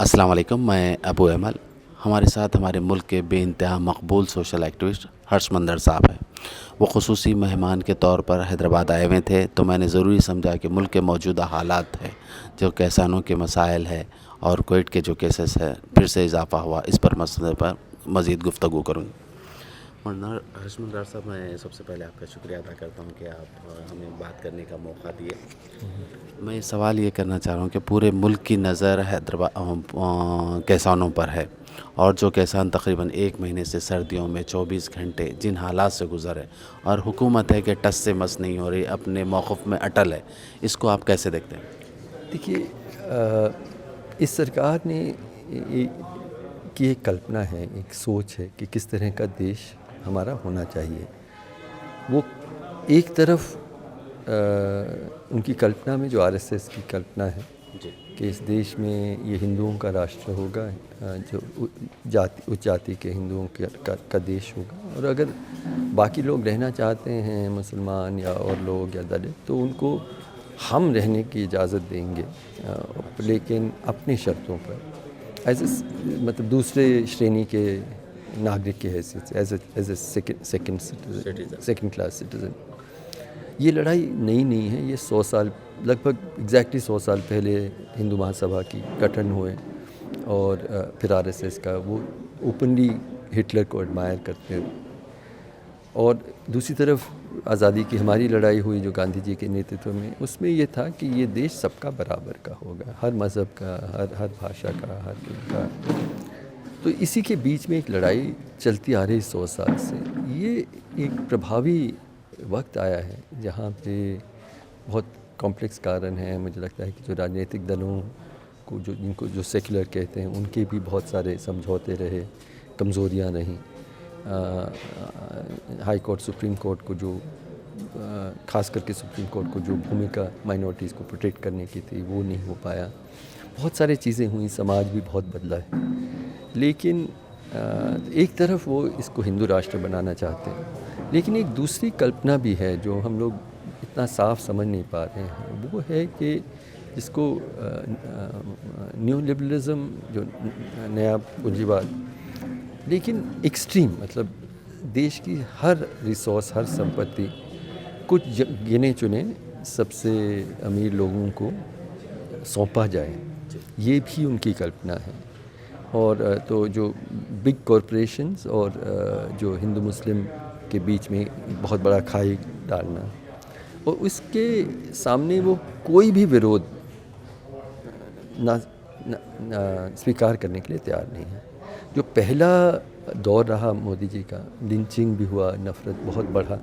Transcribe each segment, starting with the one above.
अस्सलाम वालेकुम। मैं अबू अमल। हमारे साथ हमारे मुल्क के बेइंतहा मकबूल सोशल एक्टिविस्ट हर्षमंदर साहब हैं। वो ख़ुसूसी मेहमान के तौर पर हैदराबाद आए हुए थे, तो मैंने ज़रूरी समझा कि मुल्क के मौजूदा हालात है, जो किसानों के मसाइल है और कोविड के जो केसेस है फिर से इजाफ़ा हुआ, इस पर मसले पर मज़ीद गुफ्तगू करूँ। मन्नार हर्षमंदर साहब, मैं सबसे पहले आपका शुक्रिया अदा करता हूँ कि आप हमें बात करने का मौका दिए। मैं सवाल ये करना चाह रहा हूँ कि पूरे मुल्क की नज़र हैदराबाद किसानों पर है, और जो किसान तकरीबन 1 महीने से सर्दियों में 24 घंटे जिन हालात से गुज़रे, और हुकूमत है कि टस से मस नहीं हो रही, अपने मौक़िफ़ में अटल है, इसको आप कैसे देखते हैं? देखिए, इस सरकार ने की एक कल्पना है, एक सोच है कि किस तरह का देश हमारा होना चाहिए। वो एक तरफ उनकी कल्पना में जो आरएसएस की कल्पना है जी। कि इस देश में ये हिंदुओं का राष्ट्र होगा, जो उच्च जाति के हिंदुओं का देश होगा, और अगर बाकी लोग रहना चाहते हैं, मुसलमान या और लोग या दलित, तो उनको हम रहने की इजाज़त देंगे, लेकिन अपनी शर्तों पर, मतलब दूसरे श्रेणी के नागरिक की हैसियत से, as a second class citizen. ये लड़ाई नई नहीं है, ये 100 साल, लगभग एग्जैक्टली 100 साल पहले हिंदू महासभा की गठन हुए, और फिर आरएसएस का वो ओपनली हिटलर को एडमायर करते हैं। और दूसरी तरफ आज़ादी की हमारी लड़ाई हुई जो गांधी जी के नेतृत्व में, उसमें ये था कि ये देश सबका बराबर का होगा, हर मज़हब का, हर भाषा का, हर का। तो इसी के बीच में एक लड़ाई चलती आ रही 100 साल से। ये एक प्रभावी वक्त आया है जहाँ पे बहुत कॉम्प्लेक्स कारण हैं। मुझे लगता है कि जो राजनीतिक दलों को, जो जिनको जो सेक्युलर कहते हैं, उनके भी बहुत सारे समझौते रहे, कमज़ोरियाँ रहीं। हाई कोर्ट, सुप्रीम कोर्ट को जो ख़ास करके सुप्रीम कोर्ट को जो भूमिका माइनॉरिटीज़ को प्रोटेक्ट करने की थी, वो नहीं हो पाया। बहुत सारी चीज़ें हुई, समाज भी बहुत बदला है। लेकिन एक तरफ वो इसको हिंदू राष्ट्र बनाना चाहते हैं, लेकिन एक दूसरी कल्पना भी है जो हम लोग इतना साफ समझ नहीं पा रहे हैं। वो है कि जिसको न्यू लिबरलिज़म, जो नया पूंजीवाद, लेकिन एक्सट्रीम, मतलब देश की हर रिसोर्स, हर संपत्ति कुछ गिने चुने सबसे अमीर लोगों को सौंपा जाए, ये भी उनकी कल्पना है। और तो जो बिग कॉरपोरेशंस और जो हिंदू मुस्लिम के बीच में बहुत बड़ा खाई डालना, और उसके सामने वो कोई भी विरोध ना स्वीकार करने के लिए तैयार नहीं है। जो पहला दौर रहा मोदी जी का, लिंचिंग भी हुआ, नफ़रत बहुत बढ़ा,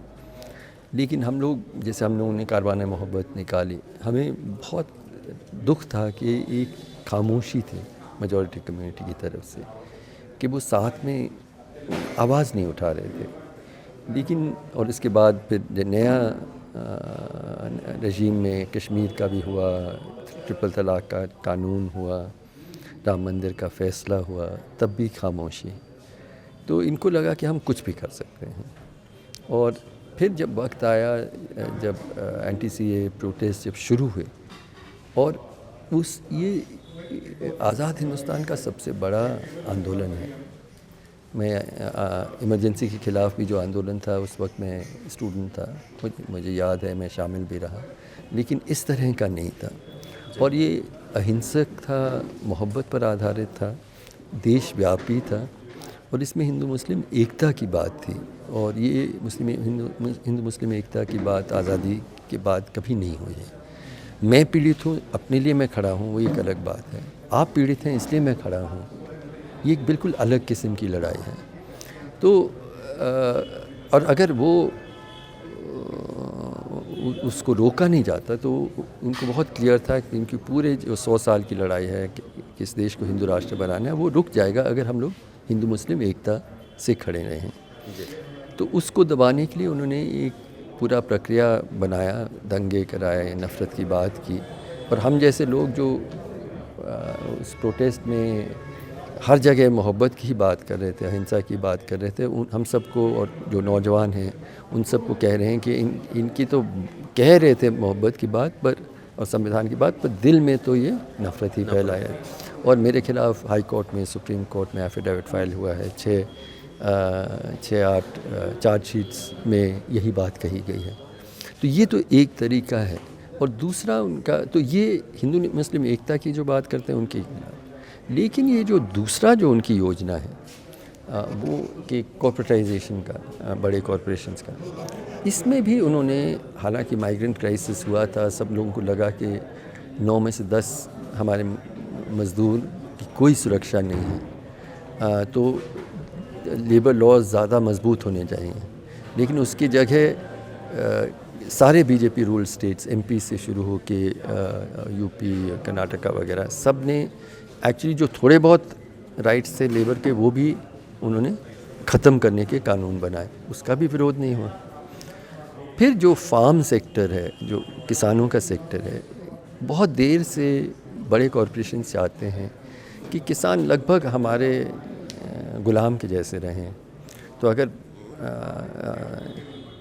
लेकिन हम लोग, जैसे हम लोगों ने कारवान मोहब्बत निकाली, हमें बहुत दुख था कि एक खामोशी थी मेजॉरिटी कम्युनिटी की तरफ से कि वो साथ में आवाज़ नहीं उठा रहे थे। लेकिन और इसके बाद फिर नया रजीम में कश्मीर का भी हुआ, ट्रिपल तलाक का कानून हुआ, राम मंदिर का फ़ैसला हुआ, तब भी खामोशी। तो इनको लगा कि हम कुछ भी कर सकते हैं। और फिर जब वक्त आया, जब एंटी सीए प्रोटेस्ट जब शुरू हुए, और ये आज़ाद हिंदुस्तान का सबसे बड़ा आंदोलन है। मैं इमरजेंसी के ख़िलाफ़ भी जो आंदोलन था, उस वक्त मैं स्टूडेंट था, मुझे याद है, मैं शामिल भी रहा, लेकिन इस तरह का नहीं था। और ये अहिंसक था, मोहब्बत पर आधारित था, देशव्यापी था, और इसमें हिंदू मुस्लिम एकता की बात थी। और ये हिंदू मुस्लिम एकता की बात आज़ादी के बाद कभी नहीं हुई है। मैं पीड़ित हूँ, अपने लिए मैं खड़ा हूँ, वो एक अलग बात है। आप पीड़ित हैं, इसलिए मैं खड़ा हूँ, ये एक बिल्कुल अलग किस्म की लड़ाई है। तो और अगर वो उसको रोका नहीं जाता, तो उनको बहुत क्लियर था कि इनकी पूरे जो 100 साल की लड़ाई है कि इस देश को हिंदू राष्ट्र बनाना है, वो रुक जाएगा अगर हम लोग हिंदू मुस्लिम एकता से खड़े रहें। तो उसको दबाने के लिए उन्होंने एक पूरा प्रक्रिया बनाया, दंगे कराए, नफ़रत की बात की। और हम जैसे लोग जो उस प्रोटेस्ट में हर जगह मोहब्बत की ही बात कर रहे थे, अहिंसा की बात कर रहे थे, हम सबको, और जो नौजवान हैं उन सबको कह रहे हैं कि इनकी तो कह रहे थे मोहब्बत की बात, पर और संविधान की बात, पर दिल में तो ये नफरत ही फैलाया है। और मेरे खिलाफ हाई कोर्ट में, सुप्रीम कोर्ट में एफिडेविट फाइल हुआ है, 6-8 चार्जशीट्स में यही बात कही गई है। तो ये तो एक तरीका है। और दूसरा उनका, तो ये हिंदू मुस्लिम एकता की जो बात करते हैं उनके खिलाफ। लेकिन ये जो दूसरा जो उनकी योजना है वो कि कॉर्पोरेटाइजेशन का, बड़े कॉरपोरेशंस का, इसमें भी उन्होंने, हालांकि माइग्रेंट क्राइसिस हुआ था, सब लोगों को लगा कि 9 में से 10 हमारे मज़दूर की कोई सुरक्षा नहीं है, तो लेबर लॉज ज़्यादा मजबूत होने चाहिए। लेकिन उसकी जगह सारे बीजेपी रूल स्टेट्स, एमपी से शुरू हो के यूपी, कर्नाटका वगैरह, सब ने एक्चुअली जो थोड़े बहुत राइट्स थे लेबर के, वो भी उन्होंने ख़त्म करने के कानून बनाए, उसका भी विरोध नहीं हुआ। फिर जो फार्म सेक्टर है, जो किसानों का सेक्टर है, बहुत देर से बड़े कॉरपोरेशन चाहते हैं कि किसान लगभग हमारे गुलाम के जैसे रहें। तो अगर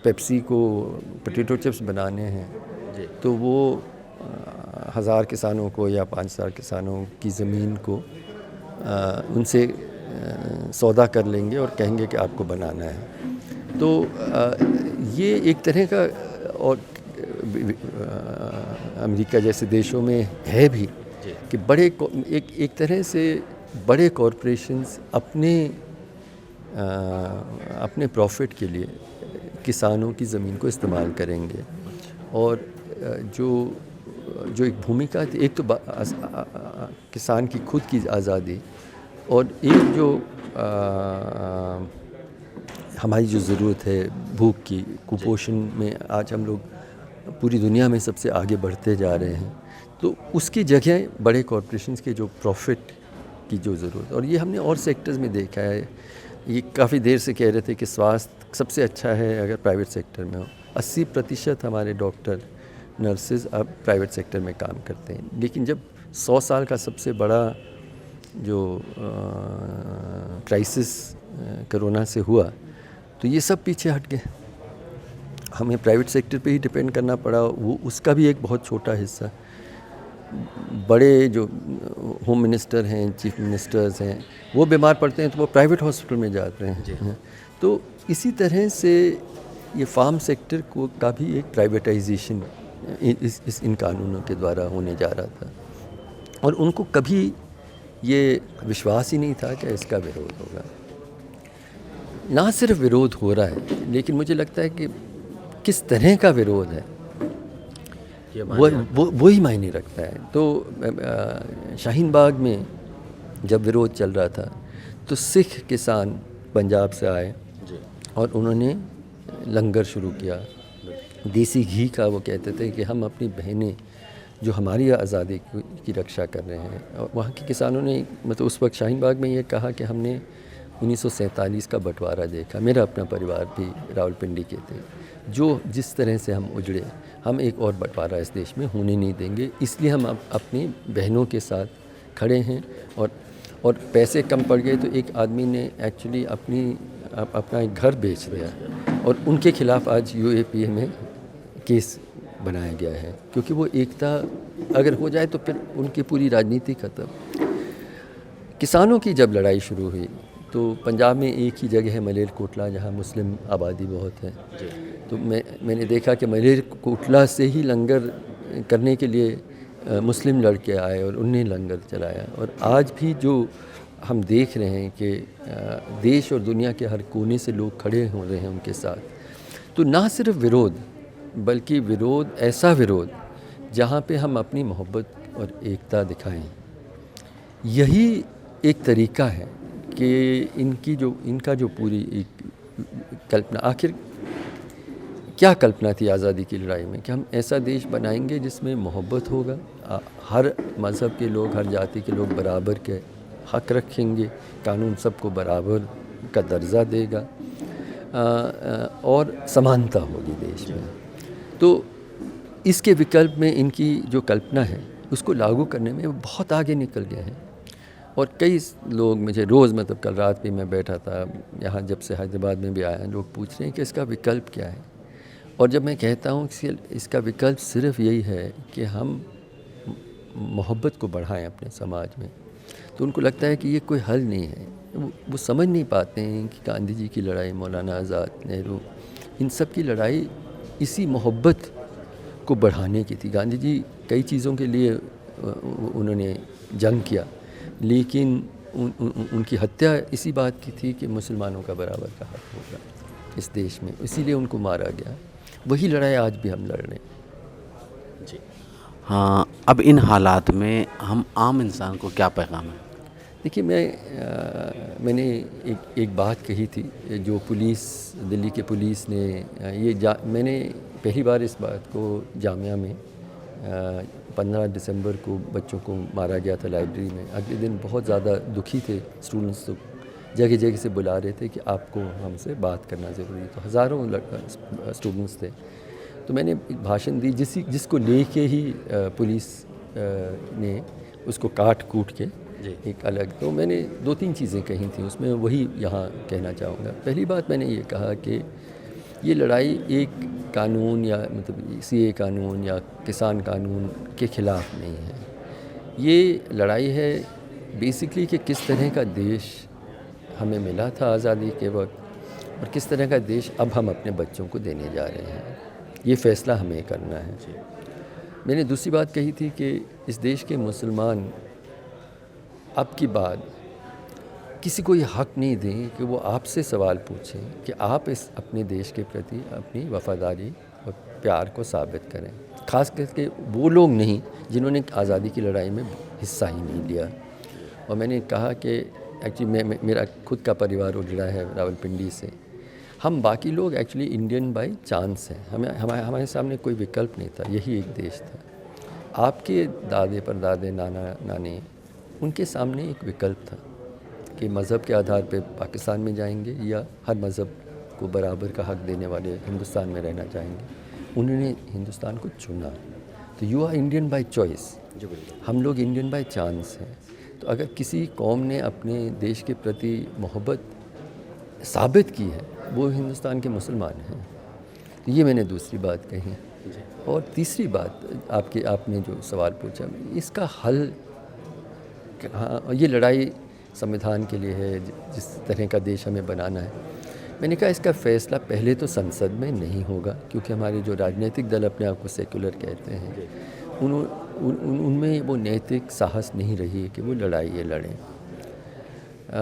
पेप्सी को पोटैटो चिप्स बनाने हैं तो वो 1000 किसानों को या 5000 किसानों की ज़मीन को उनसे सौदा कर लेंगे और कहेंगे कि आपको बनाना है। तो ये एक तरह का, और अमेरिका जैसे देशों में है भी कि बड़े एक तरह से बड़े कॉरपोरेशंस अपने प्रॉफिट के लिए किसानों की ज़मीन को इस्तेमाल करेंगे। और जो एक भूमिका थी, एक तो किसान की खुद की आज़ादी, और एक जो हमारी जो ज़रूरत है भूख की, कुपोषण में आज हम लोग पूरी दुनिया में सबसे आगे बढ़ते जा रहे हैं, तो उसकी जगह बड़े कॉरपोरेशंस के जो प्रॉफिट की जो ज़रूरत, और ये हमने और सेक्टर्स में देखा है। ये काफ़ी देर से कह रहे थे कि स्वास्थ्य सबसे अच्छा है अगर प्राइवेट सेक्टर में हो। 80% हमारे डॉक्टर, नर्सेज अब प्राइवेट सेक्टर में काम करते हैं। लेकिन जब 100 साल का सबसे बड़ा जो क्राइसिस कोरोना से हुआ, तो ये सब पीछे हट गए, हमें प्राइवेट सेक्टर पे ही डिपेंड करना पड़ा। वो उसका भी एक बहुत छोटा हिस्सा, बड़े जो होम मिनिस्टर हैं, चीफ मिनिस्टर्स हैं, वो बीमार पड़ते हैं तो वो प्राइवेट हॉस्पिटल में जाते हैं। तो इसी तरह से ये फार्म सेक्टर को का भी एक प्राइवेटाइजेशन इन कानूनों के द्वारा होने जा रहा था। और उनको कभी ये विश्वास ही नहीं था कि इसका विरोध होगा। ना सिर्फ विरोध हो रहा है, लेकिन मुझे लगता है कि किस तरह का विरोध है वो ही मायने रखता है। तो शाहीन बाग में जब विरोध चल रहा था तो सिख किसान पंजाब से आए और उन्होंने लंगर शुरू किया देसी घी का। वो कहते थे कि हम अपनी बहनें जो हमारी आज़ादी की रक्षा कर रहे हैं, और वहाँ के किसानों ने, मतलब उस वक्त शाहीन बाग में ये कहा कि हमने 1947 का बंटवारा देखा, मेरा अपना परिवार भी रावलपिंडी के थे, जो जिस तरह से हम उजड़े, हम एक और बंटवारा इस देश में होने नहीं देंगे, इसलिए हम अपनी बहनों के साथ खड़े हैं। और पैसे कम पड़ गए तो एक आदमी ने एक्चुअली अपना एक घर बेच दिया, और उनके खिलाफ आज UAPA में केस बनाया गया है, क्योंकि वो एकता अगर हो जाए तो फिर उनकी पूरी राजनीति खत्म। किसानों की जब लड़ाई शुरू हुई तो पंजाब में एक ही जगह है मलेरकोटला, जहाँ मुस्लिम आबादी बहुत है। तो मैंने देखा कि मलेरकोटला से ही लंगर करने के लिए मुस्लिम लड़के आए और उन्हें लंगर चलाया। और आज भी जो हम देख रहे हैं कि देश और दुनिया के हर कोने से लोग खड़े हो रहे हैं उनके साथ। तो ना सिर्फ विरोध, बल्कि विरोध, ऐसा विरोध जहाँ पे हम अपनी मोहब्बत और एकता दिखाएं, यही एक तरीका है कि इनका जो पूरी एक कल्पना, आखिर क्या कल्पना थी आज़ादी की लड़ाई में, कि हम ऐसा देश बनाएंगे जिसमें मोहब्बत होगा, हर मज़हब के लोग, हर जाति के लोग बराबर के हक रखेंगे, कानून सबको बराबर का दर्जा देगा, और समानता होगी देश में। तो इसके विकल्प में इनकी जो कल्पना है उसको लागू करने में वो बहुत आगे निकल गए हैं। और कई लोग मुझे रोज़, मतलब कल रात भी मैं बैठा था यहाँ, जब से हैदराबाद में भी आया, लोग पूछ रहे हैं कि इसका विकल्प क्या है। और जब मैं कहता हूँ कि इसका विकल्प सिर्फ यही है कि हम मोहब्बत को बढ़ाएं अपने समाज में, तो उनको लगता है कि ये कोई हल नहीं है। वो समझ नहीं पाते हैं कि गांधी जी की लड़ाई, मौलाना आज़ाद, नेहरू, इन सब की लड़ाई इसी मोहब्बत को बढ़ाने की थी। गांधी जी कई चीज़ों के लिए उन्होंने जंग किया, लेकिन उनकी हत्या इसी बात की थी कि मुसलमानों का बराबर का हक होगा इस देश में, इसीलिए उनको मारा गया। वही लड़ाई आज भी हम लड़ रहे हैं। जी हाँ, अब इन हालात में हम आम इंसान को क्या पैगाम है? देखिए, मैंने एक बात कही थी, जो पुलिस, दिल्ली के पुलिस ने मैंने पहली बार इस बात को जामिया में 15 दिसंबर को बच्चों को मारा गया था लाइब्रेरी में। अगले दिन बहुत ज़्यादा दुखी थे स्टूडेंट्स, तो जगह जगह से बुला रहे थे कि आपको हमसे बात करना ज़रूरी है। तो हज़ारों स्टूडेंट्स थे। तो मैंने एक भाषण दी जिसको लेके ही पुलिस ने उसको काट कूट के एक अलग, तो मैंने 2-3 चीज़ें कही थी उसमें, वही यहाँ कहना चाहूँगा। पहली बात मैंने ये कहा कि ये लड़ाई एक कानून या मतलब सीए कानून या किसान कानून के ख़िलाफ़ नहीं है। ये लड़ाई है बेसिकली कि किस तरह का देश हमें मिला था आज़ादी के वक्त और किस तरह का देश अब हम अपने बच्चों को देने जा रहे हैं। ये फ़ैसला हमें करना है। मैंने दूसरी बात कही थी कि इस देश के मुसलमान अब की बात किसी को ये हक नहीं दें कि वो आपसे सवाल पूछें कि आप इस अपने देश के प्रति अपनी वफ़ादारी और प्यार को साबित करें। ख़ास करके वो लोग नहीं जिन्होंने आज़ादी की लड़ाई में हिस्सा ही नहीं लिया। और मैंने कहा कि एक्चुअली मेरा खुद का परिवार जुड़ा है रावलपिंडी से। हम बाकी लोग एक्चुअली इंडियन बाई चांस हैं। हमारे सामने कोई विकल्प नहीं था, यही एक देश था। आपके दादे परदादे, नाना नानी, उनके सामने एक विकल्प था कि मज़हब के आधार पे पाकिस्तान में जाएंगे या हर मज़हब को बराबर का हक देने वाले हिंदुस्तान में रहना चाहेंगे। उन्होंने हिंदुस्तान को चुना। तो you are Indian by choice, हम लोग इंडियन बाय चांस हैं। तो अगर किसी कौम ने अपने देश के प्रति मोहब्बत साबित की है, वो हिंदुस्तान के मुसलमान हैं। तो ये मैंने दूसरी बात कही। और तीसरी बात, आपने जो सवाल पूछा, इसका हल, हाँ, ये लड़ाई संविधान के लिए है, जिस तरह का देश हमें बनाना है। मैंने कहा इसका फ़ैसला पहले तो संसद में नहीं होगा, क्योंकि हमारे जो राजनीतिक दल अपने आप को सेक्युलर कहते हैं, उनमें वो नैतिक साहस नहीं रही है कि वो लड़ाई ये लड़ें।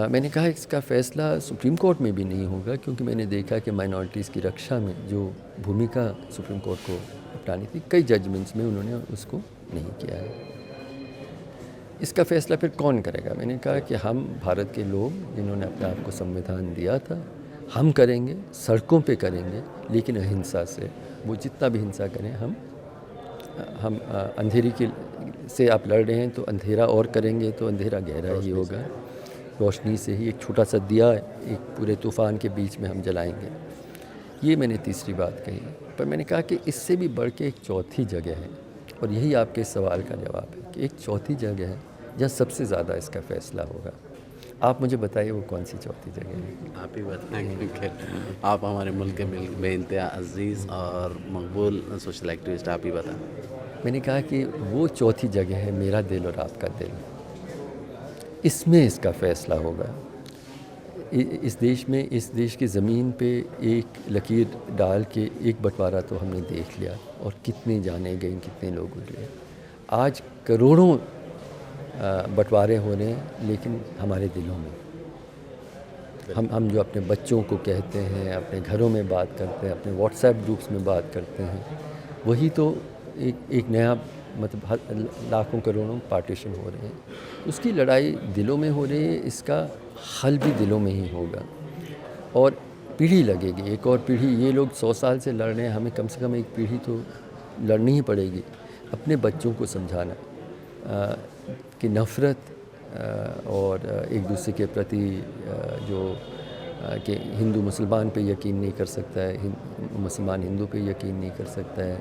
मैंने कहा इसका फ़ैसला सुप्रीम कोर्ट में भी नहीं होगा, क्योंकि मैंने देखा कि माइनॉरिटीज़ की रक्षा में जो भूमिका सुप्रीम कोर्ट को अपनानी थी, कई जजमेंट्स में उन्होंने उसको नहीं किया है। इसका फ़ैसला फिर कौन करेगा? मैंने कहा कि हम भारत के लोग जिन्होंने अपने आप को संविधान दिया था, हम करेंगे, सड़कों पे करेंगे, लेकिन अहिंसा से। वो जितना भी हिंसा करें, हम अंधेरी से आप लड़ रहे हैं तो अंधेरा और करेंगे तो अंधेरा गहरा ही होगा। रोशनी से ही एक छोटा सा दिया एक पूरे तूफ़ान के बीच में हम जलाएंगे। ये मैंने तीसरी बात कही। पर मैंने कहा कि इससे भी बढ़ के एक चौथी जगह है, और यही आपके सवाल का जवाब है कि एक चौथी जगह है जहाँ सबसे ज़्यादा इसका फ़ैसला होगा। आप मुझे बताइए वो कौन सी चौथी जगह है? आप ही बताएं, क्योंकि आप हमारे मुल्क के बेइंतहा अज़ीज़ और मकबूल सोशल एक्टिविस्ट, आप ही बताएं। मैंने कहा कि वो चौथी जगह है मेरा दिल और आपका दिल। इसमें इसका फ़ैसला होगा। इस देश की ज़मीन पे एक लकीर डाल के एक बंटवारा तो हमने देख लिया, और कितने जाने गए, कितने लोग गुजरे। आज करोड़ों बंटवारे हो रहे हैं, लेकिन हमारे दिलों में हम जो अपने बच्चों को कहते हैं, अपने घरों में बात करते हैं, अपने व्हाट्सएप ग्रुप्स में बात करते हैं, वही तो एक नया मतलब लाखों करोड़ों पार्टीशन हो रहे हैं। उसकी लड़ाई दिलों में हो रही है, इसका हल भी दिलों में ही होगा। और पीढ़ी लगेगी, एक और पीढ़ी। ये लोग 100 साल से लड़ रहे हैं, हमें कम से कम एक पीढ़ी तो लड़नी ही पड़ेगी। अपने बच्चों को समझाना कि नफ़रत और एक दूसरे के प्रति कि हिंदू मुसलमान पे यकीन नहीं कर सकता है, मुसलमान हिंदू पे यकीन नहीं कर सकता है,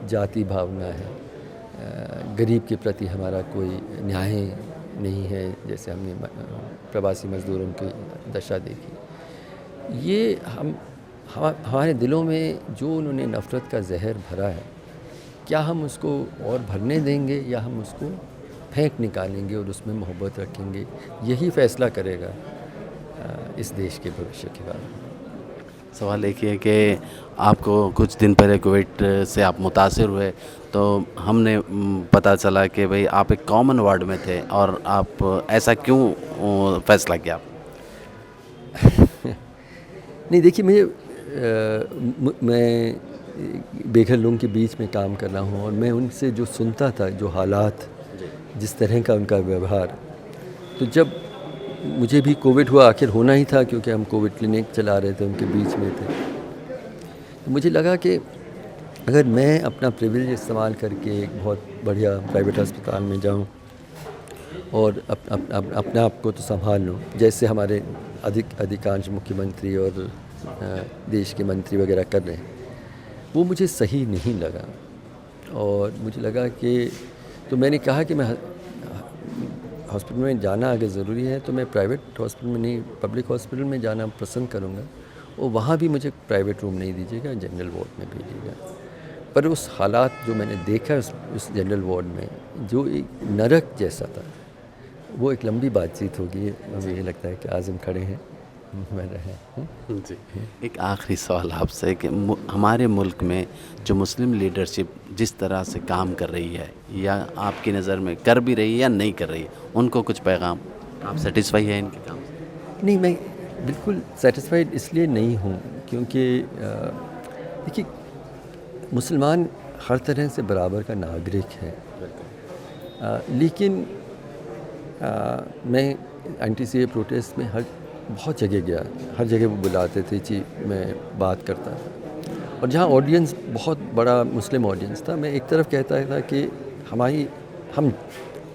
जाति भावना है, गरीब के प्रति हमारा कोई न्याय नहीं है, जैसे हमने प्रवासी मज़दूरों की दशा देखी। ये हमारे दिलों में जो उन्होंने नफ़रत का जहर भरा है, क्या हम उसको और भरने देंगे या हम उसको फेंक निकालेंगे और उसमें मोहब्बत रखेंगे? यही फ़ैसला करेगा इस देश के भविष्य के बारे में। सवाल एक ही है कि आपको कुछ दिन पहले कोविड से आप मुतासिर हुए, तो हमने पता चला कि भाई आप एक कॉमन वार्ड में थे, और आप ऐसा क्यों फ़ैसला किया? नहीं देखिए, मैं बेघर लोगों के बीच में काम कर रहा हूँ और मैं उनसे जो सुनता था, जो हालात, जिस तरह का उनका व्यवहार, तो जब मुझे भी कोविड हुआ, आखिर होना ही था क्योंकि हम कोविड क्लिनिक चला रहे थे, उनके बीच में थे, तो मुझे लगा कि अगर मैं अपना प्रिविलेज इस्तेमाल करके एक बहुत बढ़िया प्राइवेट अस्पताल में जाऊँ और अपने आप को तो संभाल लूँ, जैसे हमारे अधिकांश मुख्यमंत्री और देश के मंत्री वगैरह कर रहे हैं, वो मुझे सही नहीं लगा। और मुझे लगा कि तो मैंने कहा कि मैं हॉस्पिटल में जाना अगर ज़रूरी है तो मैं प्राइवेट हॉस्पिटल में नहीं, पब्लिक हॉस्पिटल में जाना पसंद करूँगा, और वहाँ भी मुझे प्राइवेट रूम नहीं दीजिएगा, जनरल वार्ड में भेजिएगा। पर उस हालात जो मैंने देखा उस जनरल वार्ड में, जो एक नरक जैसा था, वो एक लंबी बातचीत होगी। मुझे ये लगता है कि आज़म खड़े हैं, मैं रहे। जी, एक आखिरी सवाल आपसे कि हमारे मुल्क में जो मुस्लिम लीडरशिप जिस तरह से काम कर रही है, या आपकी नज़र में कर भी रही है या नहीं कर रही है, उनको कुछ पैगाम, आप सेटिस्फाई है इनके काम से? नहीं, मैं बिल्कुल सेटिस्फाइड इसलिए नहीं हूँ क्योंकि देखिए, मुसलमान हर तरह से बराबर का नागरिक है, लेकिन मैं एंटी-सीए प्रोटेस्ट में बहुत जगह गया, हर जगह वो बुलाते थे जी, मैं बात करता था, और जहाँ ऑडियंस बहुत बड़ा मुस्लिम ऑडियंस था, मैं एक तरफ कहता था कि हम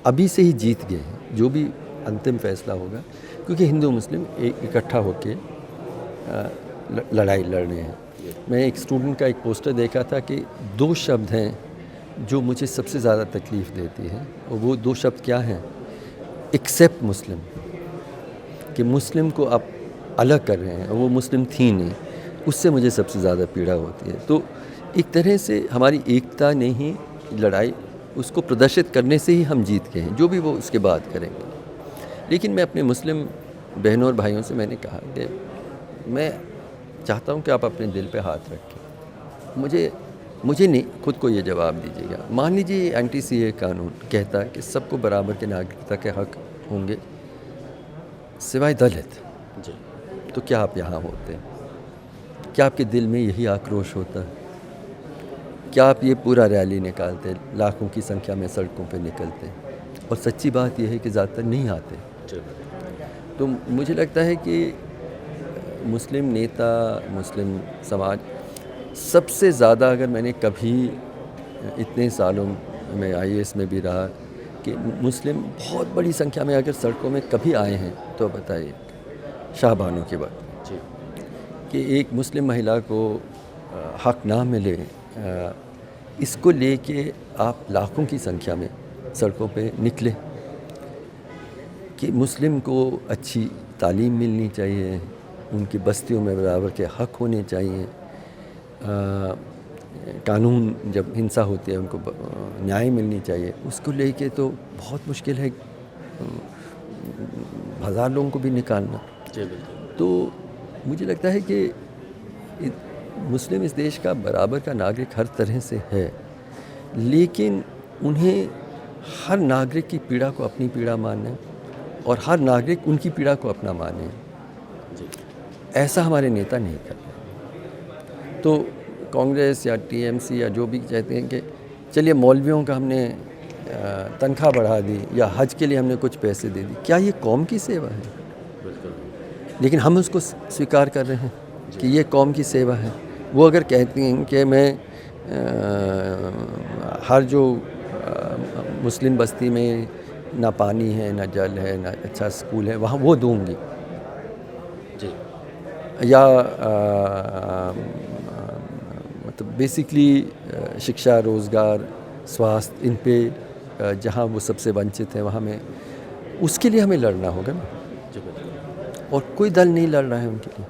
अभी से ही जीत गए हैं, जो भी अंतिम फैसला होगा, क्योंकि हिंदू मुस्लिम इकट्ठा होकर लड़ाई लड़ रहे हैं। मैं एक स्टूडेंट का एक पोस्टर देखा था कि 2 शब्द हैं जो मुझे सबसे ज़्यादा तकलीफ़ देती हैं, और वो 2 शब्द क्या हैं? एक्सेप्ट मुस्लिम, कि मुस्लिम को आप अलग कर रहे हैं, और वो मुस्लिम थी नहीं, उससे मुझे सबसे ज़्यादा पीड़ा होती है। तो एक तरह से हमारी एकता ने ही लड़ाई, उसको प्रदर्शित करने से ही हम जीत गए हैं, जो भी वो उसके बाद करेंगे। लेकिन मैं अपने मुस्लिम बहनों और भाइयों से मैंने कहा कि मैं चाहता हूं कि आप अपने दिल पे हाथ रखें, मुझे नहीं, खुद को ये जवाब दीजिएगा। मान लीजिए एंटी-सीए कानून कहता है कि सबको बराबर के नागरिकता के हक होंगे सिवाय दलित, जी, तो क्या आप यहाँ होते? क्या आपके दिल में यही आक्रोश होता? क्या आप ये पूरा रैली निकालते, लाखों की संख्या में सड़कों पे निकलते? और सच्ची बात यह है कि ज़्यादातर नहीं आते। तो मुझे लगता है कि मुस्लिम नेता, मुस्लिम समाज सबसे ज़्यादा, अगर मैंने कभी इतने सालों में IAS में भी रहा, कि मुस्लिम बहुत बड़ी संख्या में अगर सड़कों में कभी आए हैं, तो बताइए शाहबानों के वक्त जी, कि एक मुस्लिम महिला को हक ना मिले, इसको लेके आप लाखों की संख्या में सड़कों पे निकले, कि मुस्लिम को अच्छी तालीम मिलनी चाहिए, उनकी बस्तियों में बराबर के हक होने चाहिए, कानून जब हिंसा होती है उनको न्याय मिलनी चाहिए, उसको लेके तो बहुत मुश्किल है 1000 लोगों को भी निकालना। तो मुझे लगता है कि मुस्लिम इस देश का बराबर का नागरिक हर तरह से है, लेकिन उन्हें हर नागरिक की पीड़ा को अपनी पीड़ा माने और हर नागरिक उनकी पीड़ा को अपना माने। ऐसा हमारे नेता नहीं करते। तो कांग्रेस या TMC या जो भी कहते हैं कि चलिए मौलवियों का हमने तनख्वाह बढ़ा दी या हज के लिए हमने कुछ पैसे दे दी, क्या ये कौम की सेवा है? लेकिन हम उसको स्वीकार कर रहे हैं कि ये कौम की सेवा है। वो अगर कहती हैं कि मैं हर जो मुस्लिम बस्ती में ना पानी है, ना जल है, ना अच्छा स्कूल है, वहाँ वो दूंगी, या मतलब बेसिकली शिक्षा, रोज़गार, स्वास्थ्य, इन पे जहाँ वो सबसे वंचित हैं वहाँ में, उसके लिए हमें लड़ना होगा ना, और कोई दल नहीं लड़ रहा है उनके लिए।